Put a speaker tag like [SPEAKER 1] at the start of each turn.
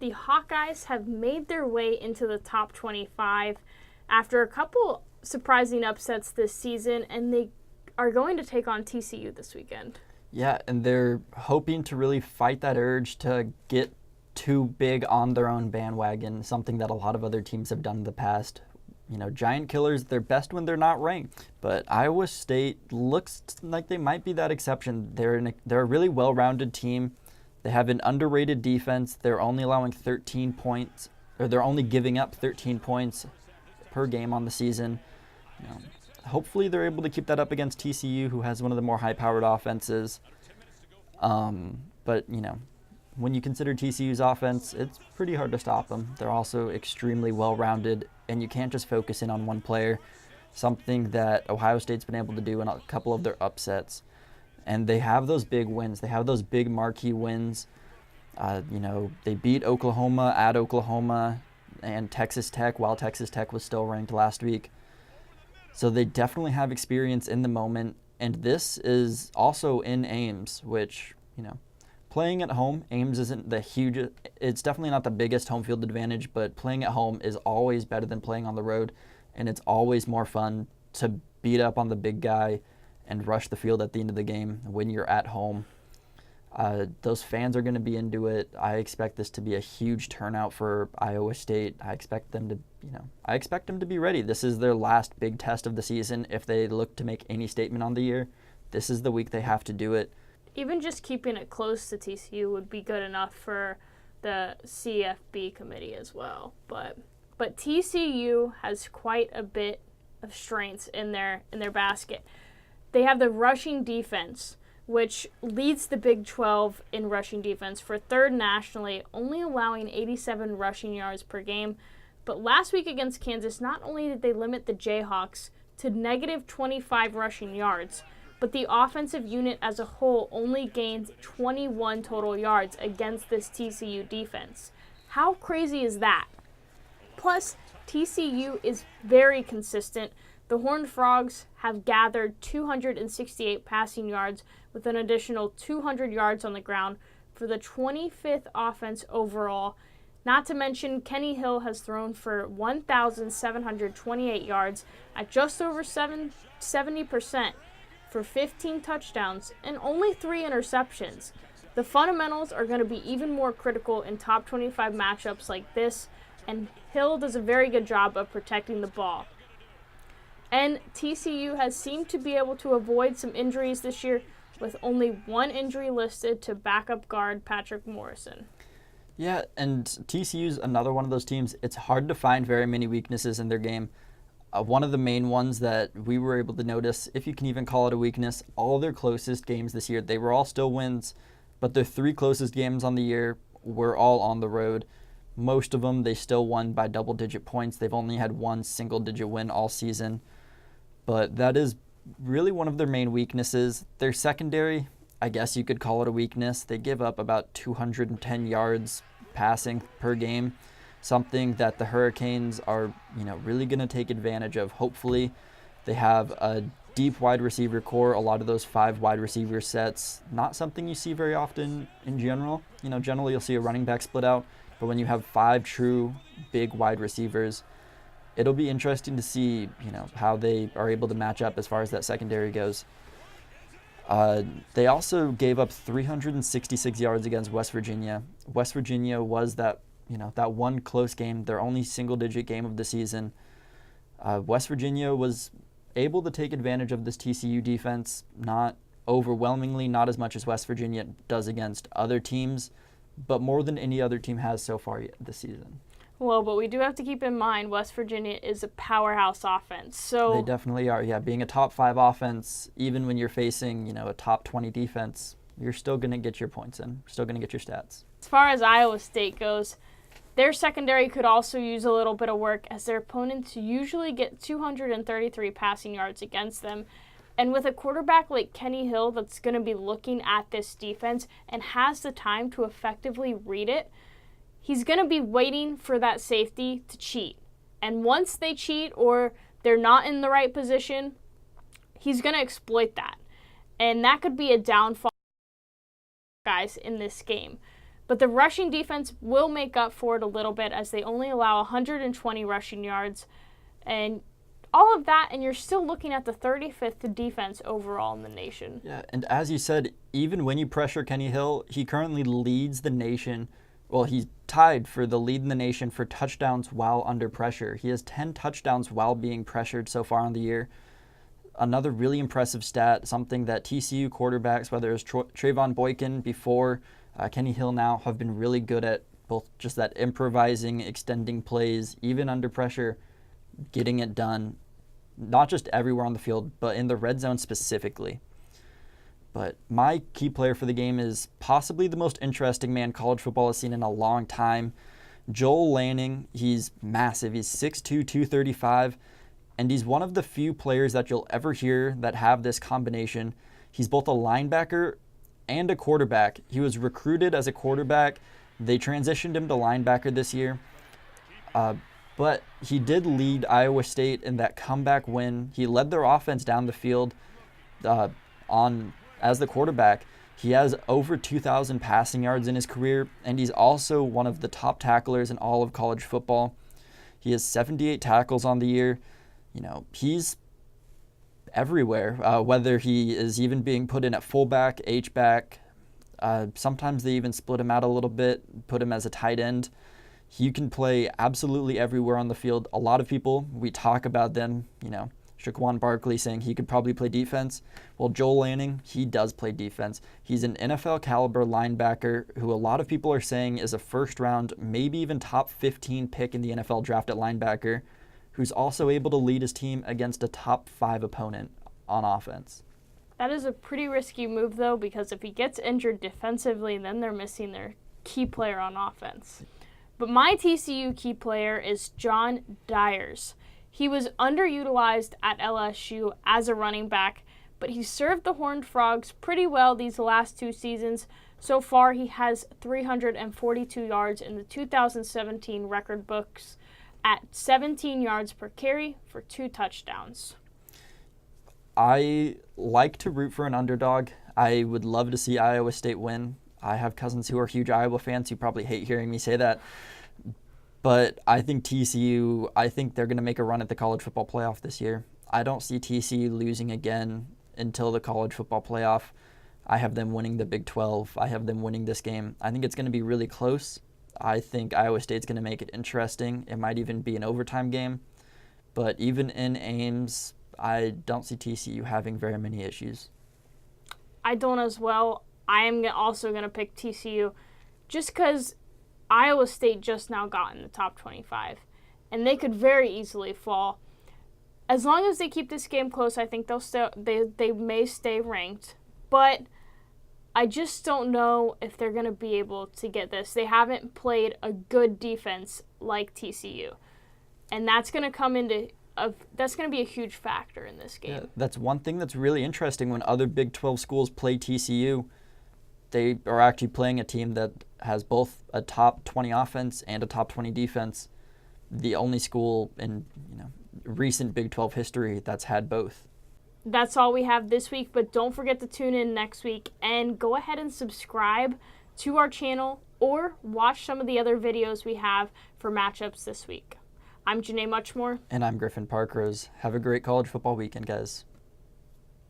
[SPEAKER 1] the Hawkeyes have made their way into the top 25 after a couple surprising upsets this season, and they are going to take on TCU this weekend.
[SPEAKER 2] Yeah, and they're hoping to really fight that urge to get too big on their own bandwagon, something that a lot of other teams have done in the past. Giant killers, they're best when they're not ranked. But Iowa State looks like they might be that exception. They're a really well-rounded team. They have an underrated defense. They're only allowing 13 points, or they're only giving up 13 points per game on the season. Hopefully they're able to keep that up against TCU, who has one of the more high-powered offenses. But when you consider TCU's offense, it's pretty hard to stop them. They're also extremely well-rounded, and you can't just focus in on one player, something that Ohio State's been able to do in a couple of their upsets. And they have those big wins. They have those big marquee wins. They beat Oklahoma at Oklahoma and Texas Tech while Texas Tech was still ranked last week. So they definitely have experience in the moment. And this is also in Ames, which, playing at home, Ames isn't it's definitely not the biggest home field advantage, but playing at home is always better than playing on the road, and it's always more fun to beat up on the big guy and rush the field at the end of the game when you're at home. Those fans are going to be into it. I expect this to be a huge turnout for Iowa State. I expect them to be ready. This is their last big test of the season. If they look to make any statement on the year, this is the week they have to do it.
[SPEAKER 1] Even just keeping it close to TCU would be good enough for the CFB committee as well. But TCU has quite a bit of strengths in their basket. They have the rushing defense, which leads the Big 12 in rushing defense for third nationally, only allowing 87 rushing yards per game. But last week against Kansas, not only did they limit the Jayhawks to negative 25 rushing yards, but the offensive unit as a whole only gained 21 total yards against this TCU defense. How crazy is that? Plus, TCU is very consistent. The Horned Frogs have gathered 268 passing yards with an additional 200 yards on the ground for the 25th offense overall. Not to mention, Kenny Hill has thrown for 1,728 yards at just over 70%. For 15 touchdowns and only 3 interceptions. The fundamentals are going to be even more critical in top 25 matchups like this, and Hill does a very good job of protecting the ball. And TCU has seemed to be able to avoid some injuries this year, with only one injury listed to backup guard Patrick Morrison.
[SPEAKER 2] Yeah, and TCU's another one of those teams. It's hard to find very many weaknesses in their game. One of the main ones that we were able to notice, if you can even call it a weakness, all their closest games this year, they were all still wins, but their 3 closest games on the year were all on the road. Most of them, they still won by double-digit points. They've only had one single-digit win all season, but that is really one of their main weaknesses. Their secondary, I guess you could call it a weakness. They give up about 210 yards passing per game. Something that the Hurricanes are, really going to take advantage of. Hopefully, they have a deep wide receiver core, a lot of those 5 wide receiver sets. Not something you see very often in general. Generally you'll see a running back split out, but when you have 5 true big wide receivers, it'll be interesting to see, how they are able to match up as far as that secondary goes. They also gave up 366 yards against West Virginia. West Virginia was that one close game, their only single-digit game of the season. West Virginia was able to take advantage of this TCU defense, not overwhelmingly, not as much as West Virginia does against other teams, but more than any other team has so far this season.
[SPEAKER 1] Well, but we do have to keep in mind West Virginia is a powerhouse offense. So
[SPEAKER 2] they definitely are. Yeah, being a top 5 offense, even when you're facing, a top 20 defense, you're still going to get your points in, still going to get your stats.
[SPEAKER 1] As far as Iowa State goes, their secondary could also use a little bit of work, as their opponents usually get 233 passing yards against them. And with a quarterback like Kenny Hill that's going to be looking at this defense and has the time to effectively read it, he's going to be waiting for that safety to cheat. And once they cheat or they're not in the right position, he's going to exploit that. And that could be a downfall, guys, in this game. But the rushing defense will make up for it a little bit as they only allow 120 rushing yards. And all of that, and you're still looking at the 35th defense overall in the nation.
[SPEAKER 2] Yeah, and as you said, even when you pressure Kenny Hill, he currently leads the nation. Well, he's tied for the lead in the nation for touchdowns while under pressure. He has 10 touchdowns while being pressured so far in the year. Another really impressive stat, something that TCU quarterbacks, whether it's Trayvon Boykin before Kenny Hill now, have been really good at, both just that improvising, extending plays, even under pressure, getting it done, not just everywhere on the field, but in the red zone specifically. But my key player for the game is possibly the most interesting man college football has seen in a long time. Joel Lanning, he's massive. He's 6'2", 235, and he's one of the few players that you'll ever hear that have this combination. He's both a linebacker and a quarterback. He was recruited as a quarterback. They transitioned him to linebacker this year. But he did lead Iowa State in that comeback win. He led their offense down the field as the quarterback. He has over 2,000 passing yards in his career, and he's also one of the top tacklers in all of college football. He has 78 tackles on the year. He's everywhere, whether he is even being put in at fullback, H-back. Sometimes they even split him out a little bit, put him as a tight end. He can play absolutely everywhere on the field. A lot of people, we talk about them, Shaquan Barkley saying he could probably play defense. Well, Joel Lanning, he does play defense. He's an NFL caliber linebacker who a lot of people are saying is a first round, maybe even top 15 pick in the NFL draft at linebacker, who's also able to lead his team against a top 5 opponent on offense.
[SPEAKER 1] That is a pretty risky move, though, because if he gets injured defensively, then they're missing their key player on offense. But my TCU key player is John Dyers. He was underutilized at LSU as a running back, but he served the Horned Frogs pretty well these last 2 seasons. So far, he has 342 yards in the 2017 record books at 17 yards per carry for 2 touchdowns.
[SPEAKER 2] I like to root for an underdog. I would love to see Iowa State win. I have cousins who are huge Iowa fans who probably hate hearing me say that. But I think TCU, they're going to make a run at the college football playoff this year. I don't see TCU losing again until the college football playoff. I have them winning the Big 12. I have them winning this game. I think it's going to be really close. I think Iowa State's going to make it interesting. It might even be an overtime game. But even in Ames, I don't see TCU having very many issues.
[SPEAKER 1] I don't as well. I am also going to pick TCU just because Iowa State just now got in the top 25, and they could very easily fall. As long as they keep this game close, I think they may stay ranked, but I just don't know if they're going to be able to get this. They haven't played a good defense like TCU, and that's going to be a huge factor in this game.
[SPEAKER 2] Yeah, that's one thing that's really interesting when other Big 12 schools play TCU. They are actually playing a team that has both a top 20 offense and a top 20 defense. The only school in recent Big 12 history that's had both.
[SPEAKER 1] That's all we have this week, but don't forget to tune in next week and go ahead and subscribe to our channel or watch some of the other videos we have for matchups this week. I'm Janae Muchmore.
[SPEAKER 2] And I'm Griffin Parkrose. Have a great college football weekend, guys.